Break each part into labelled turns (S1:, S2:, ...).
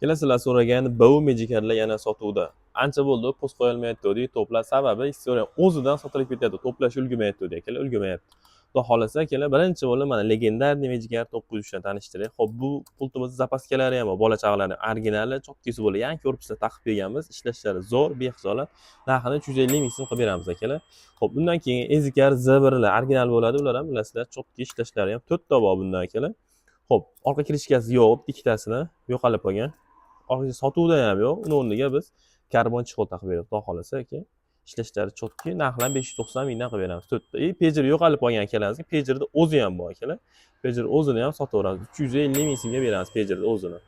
S1: Sizlar so'ragan bu mejikarlar yana sotuvda. Ancha bo'ldi post qo'yilmayapti dedik, to'plar sababi historiya o'zidan sotilib ketyapti. To'plash ulgurmayapti dedik, ulgurmayapti. Xudo xolasa akalar, birinchi bo'lib mana legendarniy mejikar 903 dan tanishtiray. Xo'p, bu pultimiz zapaskalari ham bor, bola chaqalarni originali, cho'kkisi bo'lib, yangi korpusda taqib berganmiz. Ishlashlari zo'r, behisolat. Narxini 350 ming so'm qilib beramiz akalar. Xo'p, bundan keyin ezikar Z1lar original bo'ladi, ular ham bilasizlar, cho'kki ishlashlari ham 4 ta bor bundan akalar. Xo'p, orqa kirishkasi yo'q, ikkitasini yo'qolib qolgan. Orqacha sotuvda ham yo'q. Uni o'rniga biz karbon chexol taqib beramiz. Xudo xolasa aka. Ishlashlari cho'tki, narxini 590 mingdan qilib beramiz. 4 ta. Pager yo'qolib qolgan akalarimizga pagerda o'zi ham bor akalar. Pager o'zini ham sotaveramiz. 350 ming so'mga beramiz pagerda o'zini.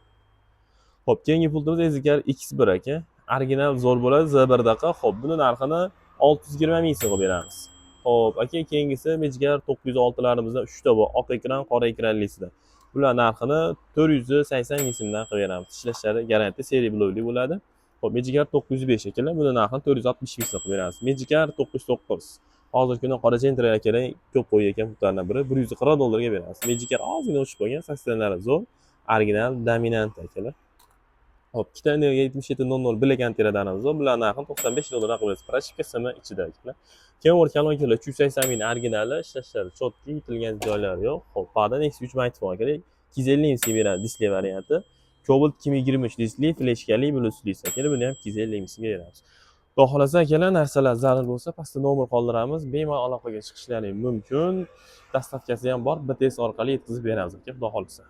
S1: Xo'p, keyingi pultimiz Ezikar X1 aka. Original zo'r bo'ladi, Z1 daqa. Xo'p, buni narxini 620 ming so'm qilib beramiz. Xo'p, aka, keyingisi Mejgar 906 larimizdan 3 ta bor. Oq ekran, qora ekranlisida. Bular narxini 480 ming so'mdan qilib beramiz. Ishlashlari garantiya seri blokli bo'ladi. Xo'p, Mejgar 905 akalar, buni narxini 460 ming so'm qilib beramiz. Mejgar 909. Hozirgi kunda qora central akalar ko'p qo'yayotgan pullardan biri 140 dollarga beramiz. Mejgar ozgina o'chib qolgan, saksiyonlari zo'r, original, dominant akalar. Hop, ikkita energiya 7700 Black Antiradanimiz bor. Bular narxini 95 dollardan qilamiz. Prashka simi ichida akalar. Kenworth kalonkalar 380 ming originali, ishlashlari cho'tki, yitilgan joylari yo'q. Hop, pada Nexus 3 mikrofon kerak. 250 ming so'm beradi displey varianti. Cobalt 2023 displey, fleshkali, bluetooth akalar. Buni ham 250 ming so'mga beramiz. Xudo xolasa akalar, narsalar zarur bo'lsa, pastda nomer qoldiramiz. Bemalol aloqaga chiqishlaring mumkin. Dastavkasi ham bor. BTS orqali yetkazib beramiz aka, xudo xolasa.